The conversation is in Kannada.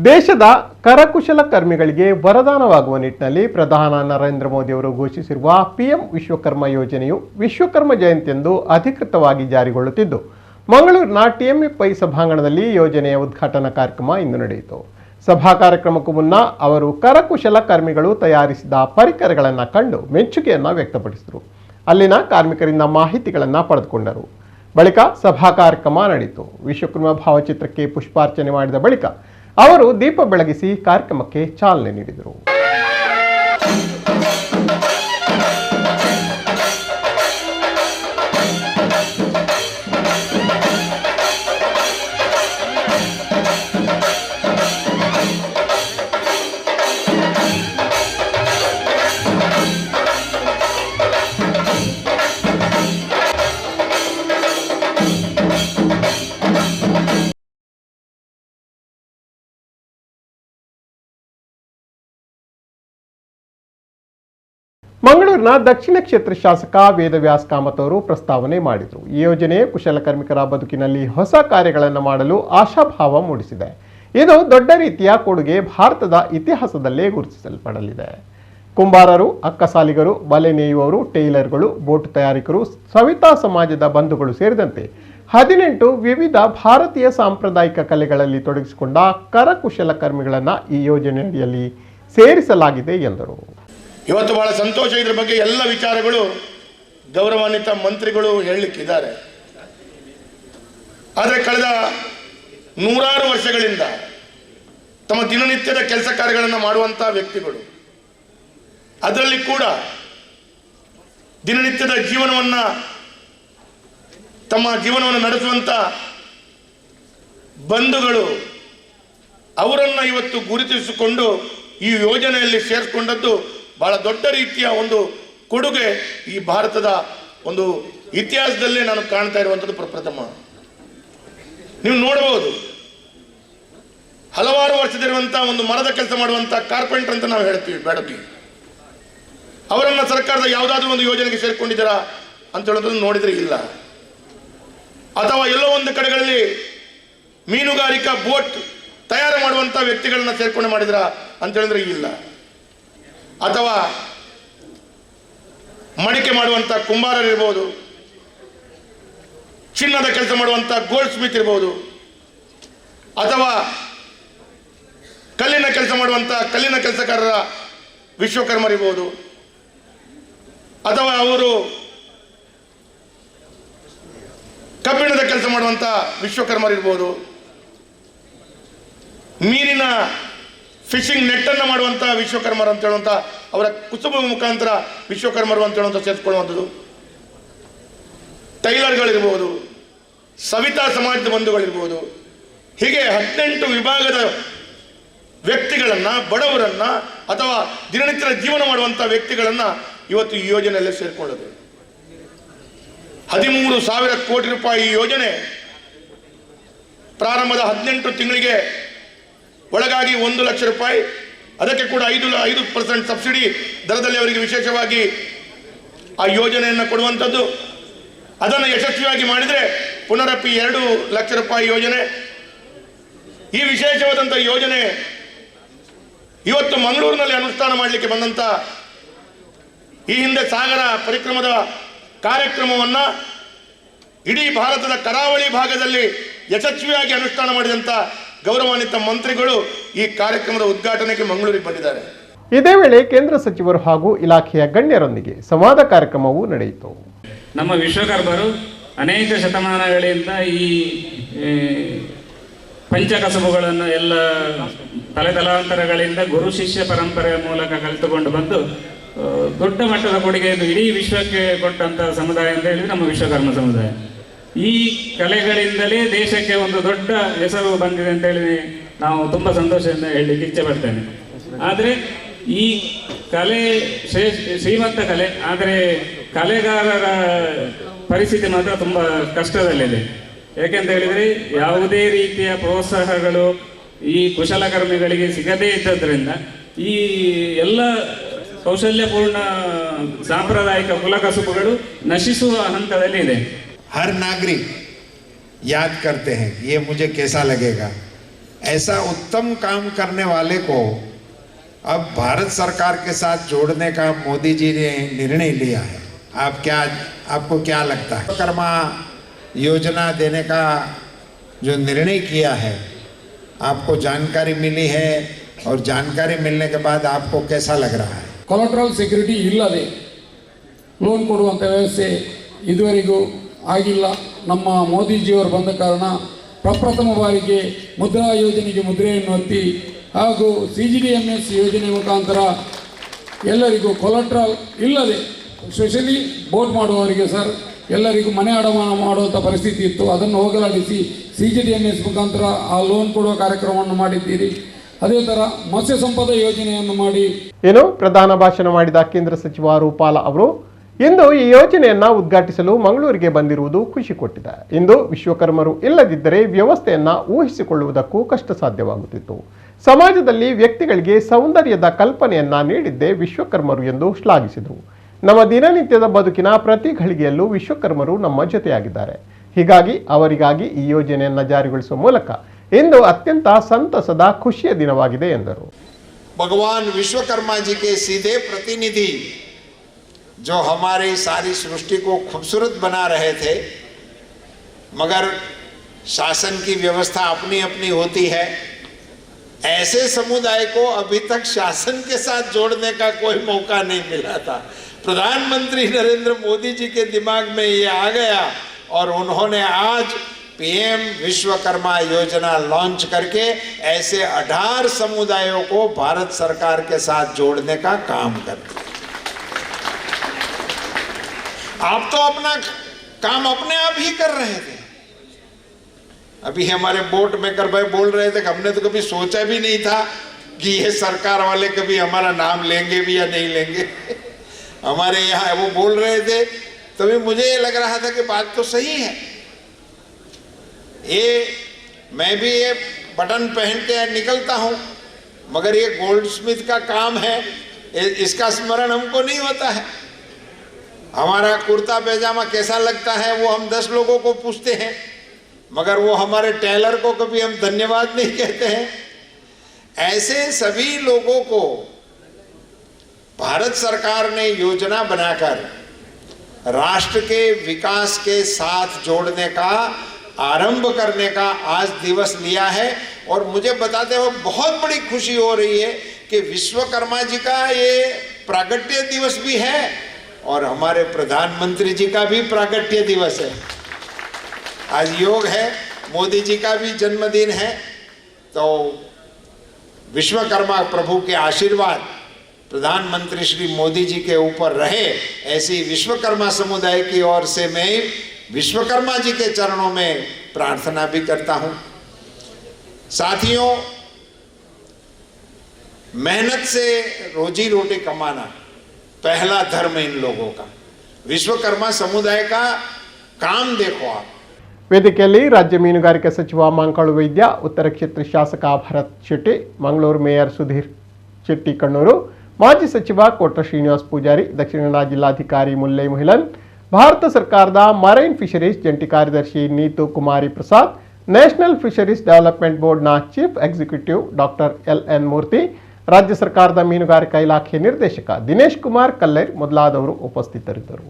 ದೇಶದ ಕರಕುಶಲಕರ್ಮಿಗಳಿಗೆ ವರದಾನವಾಗುವ ನಿಟ್ಟಿನಲ್ಲಿ ಪ್ರಧಾನಿ ನರೇಂದ್ರ ಮೋದಿ ಅವರು ಘೋಷಿಸಿರುವ ಪಿಎಂ ವಿಶ್ವಕರ್ಮ ಯೋಜನೆಯು ವಿಶ್ವಕರ್ಮ ಜಯಂತಿಯಂದು ಅಧಿಕೃತವಾಗಿ ಜಾರಿಗೊಳ್ಳುತ್ತಿದ್ದು, ಮಂಗಳೂರಿನ ಟಿಎಂಎಫ್ಐ ಸಭಾಂಗಣದಲ್ಲಿ ಯೋಜನೆಯ ಉದ್ಘಾಟನಾ ಕಾರ್ಯಕ್ರಮ ಇಂದು ನಡೆಯಿತು. ಸಭಾ ಕಾರ್ಯಕ್ರಮಕ್ಕೂ ಮುನ್ನ ಅವರು ಕರಕುಶಲಕರ್ಮಿಗಳು ತಯಾರಿಸಿದ ಪರಿಕರಗಳನ್ನು ಕಂಡು ಮೆಚ್ಚುಗೆಯನ್ನು ವ್ಯಕ್ತಪಡಿಸಿದರು. ಅಲ್ಲಿನ ಕಾರ್ಮಿಕರಿಂದ ಮಾಹಿತಿಗಳನ್ನು ಪಡೆದುಕೊಂಡರು. ಬಳಿಕ ಸಭಾ ಕಾರ್ಯಕ್ರಮ ನಡೆಯಿತು. ವಿಶ್ವಕರ್ಮ ಭಾವಚಿತ್ರಕ್ಕೆ ಪುಷ್ಪಾರ್ಚನೆ ಮಾಡಿದ ಬಳಿಕ ಅವರು ದೀಪ ಬೆಳಗಿಸಿ ಕಾರ್ಯಕ್ರಮಕ್ಕೆ ಚಾಲನೆ ನೀಡಿದರು. ಮಂಗಳೂರಿನ ದಕ್ಷಿಣ ಕ್ಷೇತ್ರ ಶಾಸಕ ವೇದವ್ಯಾಸ್ ಕಾಮತ್ ಅವರು ಪ್ರಸ್ತಾವನೆ ಮಾಡಿದರು. ಈ ಯೋಜನೆ ಕುಶಲಕರ್ಮಿಕರ ಬದುಕಿನಲ್ಲಿ ಹೊಸ ಕಾರ್ಯಗಳನ್ನು ಮಾಡಲು ಆಶಾಭಾವ ಮೂಡಿಸಿದೆ. ಇದು ದೊಡ್ಡ ರೀತಿಯ ಕೊಡುಗೆ ಭಾರತದ ಇತಿಹಾಸದಲ್ಲೇ ಗುರುತಿಸಲ್ಪಡಲಿದೆ. ಕುಂಬಾರರು, ಅಕ್ಕಸಾಲಿಗರು, ಬಲೆ ನೇಯುವವರು, ಟೈಲರ್ಗಳು, ಬೋಟ್ ತಯಾರಿಕರು, ಸವಿತಾ ಸಮಾಜದ ಬಂಧುಗಳು ಸೇರಿದಂತೆ 18 ವಿವಿಧ ಭಾರತೀಯ ಸಾಂಪ್ರದಾಯಿಕ ಕಲೆಗಳಲ್ಲಿ ತೊಡಗಿಸಿಕೊಂಡ ಕರಕುಶಲಕರ್ಮಿಗಳನ್ನು ಈ ಯೋಜನೆಯಡಿಯಲ್ಲಿ ಸೇರಿಸಲಾಗಿದೆ ಎಂದರು. ಇವತ್ತು ಬಹಳ ಸಂತೋಷ. ಇದ್ರ ಬಗ್ಗೆ ಎಲ್ಲ ವಿಚಾರಗಳು ಗೌರವಾನ್ವಿತ ಮಂತ್ರಿಗಳು ಹೇಳಲಿಕ್ಕಿದ್ದಾರೆ. ಆದರೆ ಕಳೆದ ನೂರಾರು ವರ್ಷಗಳಿಂದ ತಮ್ಮ ದಿನನಿತ್ಯದ ಕೆಲಸ ಕಾರ್ಯಗಳನ್ನು ಮಾಡುವಂಥ ವ್ಯಕ್ತಿಗಳು, ಅದರಲ್ಲಿ ಕೂಡ ದಿನನಿತ್ಯದ ತಮ್ಮ ಜೀವನವನ್ನು ನಡೆಸುವಂಥ ಬಂಧುಗಳು, ಅವರನ್ನು ಇವತ್ತು ಗುರುತಿಸಿಕೊಂಡು ಈ ಯೋಜನೆಯಲ್ಲಿ ಸೇರಿಸಿಕೊಂಡದ್ದು ಬಹಳ ದೊಡ್ಡ ರೀತಿಯ ಒಂದು ಕೊಡುಗೆ ಈ ಭಾರತದ ಒಂದು ಇತಿಹಾಸದಲ್ಲೇ ನಾನು ಕಾಣ್ತಾ ಇರುವಂಥದ್ದು ಪ್ರಪ್ರಥಮ. ನೀವು ನೋಡಬಹುದು, ಹಲವಾರು ವರ್ಷದಿರುವಂಥ ಒಂದು ಮರದ ಕೆಲಸ ಮಾಡುವಂಥ ಕಾರ್ಪೆಂಟರ್ ಅಂತ ನಾವು ಹೇಳ್ತೀವಿ ಬೇಡತಿ, ಅವರನ್ನು ಸರ್ಕಾರದ ಯಾವುದಾದ್ರೂ ಒಂದು ಯೋಜನೆಗೆ ಸೇರಿಕೊಂಡಿದ್ದೀರಾ ಅಂತ ಹೇಳೋದನ್ನು ನೋಡಿದರೆ ಇಲ್ಲ. ಅಥವಾ ಎಲ್ಲೋ ಒಂದು ಕಡೆಗಳಲ್ಲಿ ಮೀನುಗಾರಿಕಾ ಬೋಟ್ ತಯಾರು ಮಾಡುವಂಥ ವ್ಯಕ್ತಿಗಳನ್ನ ಸೇರ್ಕೊಂಡು ಮಾಡಿದ್ರ ಅಂತ ಹೇಳಿದ್ರೆ ಇಲ್ಲ. ಅಥವಾ ಮಡಿಕೆ ಮಾಡುವಂಥ ಕುಂಬಾರರಿರ್ಬೋದು, ಚಿನ್ನದ ಕೆಲಸ ಮಾಡುವಂಥ ಗೋಲ್ಡ್ ಸ್ಮಿತ್ ಇರ್ಬೋದು, ಅಥವಾ ಕಲ್ಲಿನ ಕೆಲಸ ಮಾಡುವಂಥ ಕಲ್ಲಿನ ಕೆಲಸಗಾರರ ವಿಶ್ವಕರ್ಮರಿರ್ಬೋದು, ಅಥವಾ ಅವರು ಕಬ್ಬಿಣದ ಕೆಲಸ ಮಾಡುವಂಥ ವಿಶ್ವಕರ್ಮರಿರ್ಬೋದು, ಮೀನಿನ ಫಿಶಿಂಗ್ ನೆಟ್ಟನ್ನು ಮಾಡುವಂಥ ವಿಶ್ವಕರ್ಮರು ಅಂತ ಹೇಳುವಂಥ ಅವರ ಕುಸುಬ ಮುಖಾಂತರ ವಿಶ್ವಕರ್ಮರು ಅಂತ ಹೇಳುವಂಥ ಸೇರಿಸ್ಕೊಳ್ಳುವಂಥದ್ದು, ಟೈಲರ್ಗಳಿರ್ಬೋದು, ಸವಿತಾ ಸಮಾಜದ ಬಂಧುಗಳಿರ್ಬೋದು, ಹೀಗೆ 18 ವಿಭಾಗದ ವ್ಯಕ್ತಿಗಳನ್ನು, ಬಡವರನ್ನು ಅಥವಾ ದಿನನಿತ್ಯದ ಜೀವನ ಮಾಡುವಂಥ ವ್ಯಕ್ತಿಗಳನ್ನು ಇವತ್ತು ಈ ಯೋಜನೆಯಲ್ಲಿ ಸೇರಿಕೊಳ್ಳೋದು. 13,000 ಕೋಟಿ ರೂಪಾಯಿ ಈ ಯೋಜನೆ ಪ್ರಾರಂಭದ 18 ತಿಂಗಳಿಗೆ ಒಳಗಾಗಿ 1 ಲಕ್ಷ ರೂಪಾಯಿ, ಅದಕ್ಕೆ ಕೂಡ 5% ಸಬ್ಸಿಡಿ ದರದಲ್ಲಿ ಅವರಿಗೆ ವಿಶೇಷವಾಗಿ ಆ ಯೋಜನೆಯನ್ನು ಕೊಡುವಂಥದ್ದು. ಅದನ್ನು ಯಶಸ್ವಿಯಾಗಿ ಮಾಡಿದರೆ ಪುನರಪಿ 2 ಲಕ್ಷ ರೂಪಾಯಿ ಯೋಜನೆ. ಈ ವಿಶೇಷವಾದಂಥ ಯೋಜನೆ ಇವತ್ತು ಮಂಗಳೂರಿನಲ್ಲಿ ಅನುಷ್ಠಾನ ಮಾಡಲಿಕ್ಕೆ ಬಂದಂಥ ಈ ಹಿಂದೆ ಸಾಗರ ಪರಿಕ್ರಮದ ಕಾರ್ಯಕ್ರಮವನ್ನು ಇಡೀ ಭಾರತದ ಕರಾವಳಿ ಭಾಗದಲ್ಲಿ ಯಶಸ್ವಿಯಾಗಿ ಅನುಷ್ಠಾನ ಮಾಡಿದಂಥ ಗೌರವಾನ್ವಿತ ಮಂತ್ರಿಗಳು ಈ ಕಾರ್ಯಕ್ರಮದ ಉದ್ಘಾಟನೆಗೆ ಮಂಗಳೂರಿಗೆ ಬಂದಿದ್ದಾರೆ. ಇದೇ ವೇಳೆ ಕೇಂದ್ರ ಸಚಿವರು ಹಾಗೂ ಇಲಾಖೆಯ ಗಣ್ಯರೊಂದಿಗೆ ಸಂವಾದ ಕಾರ್ಯಕ್ರಮವೂ ನಡೆಯಿತು. ನಮ್ಮ ವಿಶ್ವಕರ್ಮರು ಅನೇಕ ಶತಮಾನಗಳಿಂದ ಈ ಪಂಚಕಸಬುಗಳನ್ನು ಎಲ್ಲ ತಲೆತಲಾಂತರಗಳಿಂದ ಗುರು ಶಿಷ್ಯ ಪರಂಪರೆಯ ಮೂಲಕ ಕಲಿತುಕೊಂಡು ಬಂದು ದೊಡ್ಡ ಮಟ್ಟದ ಕೊಡುಗೆಯನ್ನು ಇಡೀ ವಿಶ್ವಕ್ಕೆ ಕೊಟ್ಟಂಥ ಸಮುದಾಯ ಅಂತ ಹೇಳಿದ್ರೆ ನಮ್ಮ ವಿಶ್ವಕರ್ಮ ಸಮುದಾಯ. ಈ ಕಲೆಗಳಿಂದಲೇ ದೇಶಕ್ಕೆ ಒಂದು ದೊಡ್ಡ ಹೆಸರು ಬಂದಿದೆ ಅಂತ ಹೇಳಿ ನಾವು ತುಂಬ ಸಂತೋಷದಿಂದ ಹೇಳಲಿಕ್ಕೆ ಇಚ್ಛೆ ಪಡ್ತೇನೆ. ಆದರೆ ಈ ಕಲೆ ಶ್ರೀಮಂತ ಕಲೆ, ಆದರೆ ಕಲೆಗಾರರ ಪರಿಸ್ಥಿತಿ ಮಾತ್ರ ತುಂಬ ಕಷ್ಟದಲ್ಲಿದೆ. ಯಾಕೆಂತ ಹೇಳಿದರೆ ಯಾವುದೇ ರೀತಿಯ ಪ್ರೋತ್ಸಾಹಗಳು ಈ ಕುಶಲಕರ್ಮಿಗಳಿಗೆ ಸಿಗದೇ ಇದ್ದದ್ರಿಂದ ಈ ಎಲ್ಲ ಕೌಶಲ್ಯಪೂರ್ಣ ಸಾಂಪ್ರದಾಯಿಕ ಕುಲಕಸುಬುಗಳು ನಶಿಸುವ ಹಂತದಲ್ಲಿ ಇದೆ. हर नागरिक याद करते हैं ये मुझे कैसा लगेगा, ऐसा उत्तम काम करने वाले को अब भारत सरकार के साथ जोड़ने का मोदी जी ने निर्णय लिया है। आपको क्या लगता है? विश्वकर्मा योजना देने का जो निर्णय किया है, आपको जानकारी मिली है और जानकारी मिलने के बाद आपको कैसा लग रहा है? ಕೊಲಾಟ್ರಲ್ ಸೆಕ್ಯೂರಿಟಿ ಇಲ್ಲದೆ ಲೋನ್ ಕೊಡುವಂಥ ವ್ಯವಸ್ಥೆ ಇದುವರೆಗೂ ಆಗಿಲ್ಲ. ನಮ್ಮ ಮೋದಿಜಿಯವರು ಬಂದ ಕಾರಣ ಪ್ರಪ್ರಥಮ ಬಾರಿಗೆ ಮುದ್ರಾ ಯೋಜನೆಗೆ ಮುದ್ರೆಯನ್ನು ಒತ್ತಿ ಹಾಗೂ CGDMS ಯೋಜನೆ ಮುಖಾಂತರ ಎಲ್ಲರಿಗೂ ಕೊಲಾಟ್ರಲ್ ಇಲ್ಲದೆ, ಸ್ಪೆಷಲಿ ಬೋಟ್ ಮಾಡುವವರಿಗೆ ಸರ್ ಎಲ್ಲರಿಗೂ ಮನೆ ಅಡಮಾನ ಮಾಡುವಂಥ ಪರಿಸ್ಥಿತಿ ಇತ್ತು. ಅದನ್ನು ಹೋಗಲಾಡಿಸಿ CGDMS ಮುಖಾಂತರ ಆ ಲೋನ್ ಕೊಡುವ ಕಾರ್ಯಕ್ರಮವನ್ನು ಮಾಡಿದ್ದೀರಿ. ಅದೇ ಥರ ಮತ್ಸ್ಯ ಸಂಪದ ಯೋಜನೆಯನ್ನು ಮಾಡಿ ಏನು ಪ್ರಧಾನ ಭಾಷಣ ಮಾಡಿದ ಕೇಂದ್ರ ಸಚಿವ ರೂಪಾಲ ಅವರು ಇಂದು ಈ ಯೋಜನೆಯನ್ನ ಉದ್ಘಾಟಿಸಲು ಮಂಗಳೂರಿಗೆ ಬಂದಿರುವುದು ಖುಷಿ ಕೊಟ್ಟಿದೆ. ಇಂದು ವಿಶ್ವಕರ್ಮರು ಇಲ್ಲದಿದ್ದರೆ ವ್ಯವಸ್ಥೆಯನ್ನ ಊಹಿಸಿಕೊಳ್ಳುವುದಕ್ಕೂ ಕಷ್ಟ ಸಾಧ್ಯವಾಗುತ್ತಿತ್ತು. ಸಮಾಜದಲ್ಲಿ ವ್ಯಕ್ತಿಗಳಿಗೆ ಸೌಂದರ್ಯದ ಕಲ್ಪನೆಯನ್ನ ನೀಡಿದ್ದೇ ವಿಶ್ವಕರ್ಮರು ಎಂದು ಶ್ಲಾಘಿಸಿದರು. ನಮ್ಮ ದಿನನಿತ್ಯದ ಬದುಕಿನ ಪ್ರತಿ ಘಳಿಗೆಯಲ್ಲೂ ವಿಶ್ವಕರ್ಮರು ನಮ್ಮ ಜೊತೆಯಾಗಿದ್ದಾರೆ. ಹೀಗಾಗಿ ಅವರಿಗಾಗಿ ಈ ಯೋಜನೆಯನ್ನ ಜಾರಿಗೊಳಿಸುವ ಮೂಲಕ ಇಂದು ಅತ್ಯಂತ ಸಂತಸದ ಖುಷಿಯ ದಿನವಾಗಿದೆ ಎಂದರು. भगवान विश्वकर्मा जी के सीधे प्रतिनिधि जो हमारी सारी सृष्टि को खूबसूरत बना रहे थे, मगर शासन की व्यवस्था अपनी अपनी होती है, ऐसे समुदाय को अभी तक शासन के साथ जोड़ने का कोई मौका नहीं मिला था। प्रधानमंत्री नरेंद्र मोदी जी के दिमाग में ये आ गया और उन्होंने आज PM विश्वकर्मा योजना लॉन्च करके ऐसे 18 समुदायों को भारत सरकार के साथ जोड़ने का काम कर दिया। आप तो अपना काम अपने आप ही कर रहे थे। अभी हमारे बोट मेकर भाई बोल रहे थे कि हमने तो कभी सोचा भी नहीं था कि ये सरकार वाले कभी हमारा नाम लेंगे भी या नहीं लेंगे। हमारे यहाँ वो बोल रहे थे, तभी मुझे ये लग रहा था कि बात तो सही है। ये मैं भी ये बटन पहन के निकलता हूँ, मगर ये गोल्ड स्मिथ का काम है, इसका स्मरण हमको नहीं होता है। हमारा कुर्ता पैजामा कैसा लगता है वो हम 10 लोगों को पूछते हैं, मगर वो हमारे टेलर को कभी हम धन्यवाद नहीं कहते हैं। ऐसे सभी लोगों को भारत सरकार ने योजना बनाकर राष्ट्र के विकास के साथ जोड़ने का, आरंभ करने का आज दिवस लिया है। और मुझे बताते हुए बहुत बड़ी खुशी हो रही है कि विश्वकर्मा जी का ये प्रागट्य दिवस भी है और हमारे प्रधानमंत्री जी का भी प्रागट्य दिवस है। आज योग है, मोदी जी का भी जन्मदिन है, तो विश्वकर्मा प्रभु के आशीर्वाद प्रधानमंत्री श्री मोदी जी के ऊपर रहे, ऐसी विश्वकर्मा समुदाय की ओर से मैं विश्वकर्मा जी के चरणों में प्रार्थना भी करता हूं। साथियों, मेहनत से रोजी रोटी कमाना पहला धर्म इन लोगों का। विश्वकर्मा समुदाय का काम देखो आप। ವೇದಿಕೆಯಲ್ಲಿ ರಾಜ್ಯ ಮೀನುಗಾರಿಕೆ ಸಚಿವ ಮಾಂಕಾಳು ವೈದ್ಯ, ಉತ್ತರ ಕ್ಷೇತ್ರ ಶಾಸಕ ಭರತ್ ಶೆಟ್ಟಿ, ಮಂಗಳೂರು ಮೇಯರ್ ಸುಧೀರ್ ಶೆಟ್ಟಿ ಕಣ್ಣೂರು, ಮಾಜಿ ಸಚಿವ ಕೋಟ ಶ್ರೀನಿವಾಸ್ ಪೂಜಾರಿ, ದಕ್ಷಿಣ ಕನ್ನಡ ಜಿಲ್ಲಾಧಿಕಾರಿ ಮುಲ್ಲೈ ಮುಹಿಲನ್, ಭಾರತ ಸರ್ಕಾರದ ಮರೈನ್ ಫಿಶರೀಸ್ ಜಂಟಿ ಕಾರ್ಯದರ್ಶಿ ನೀತು ಕುಮಾರಿ ಪ್ರಸಾದ್, ನ್ಯಾಷನಲ್ ಫಿಶರೀಸ್ ಡೆವಲಪ್ಮೆಂಟ್ ಬೋರ್ಡ್ನ ಚೀಫ್ ಎಕ್ಸಿಕ್ಯೂಟಿವ್ ಡಾಕ್ಟರ್ LN ಮೂರ್ತಿ, ರಾಜ್ಯ ಸರ್ಕಾರದ ಮೀನುಗಾರಿಕಾ ಇಲಾಖೆ ನಿರ್ದೇಶಕ ದಿನೇಶ್ ಕುಮಾರ್ ಕಲ್ಲೇರ್ ಮೊದಲಾದವರು ಉಪಸ್ಥಿತರಿದ್ದರು.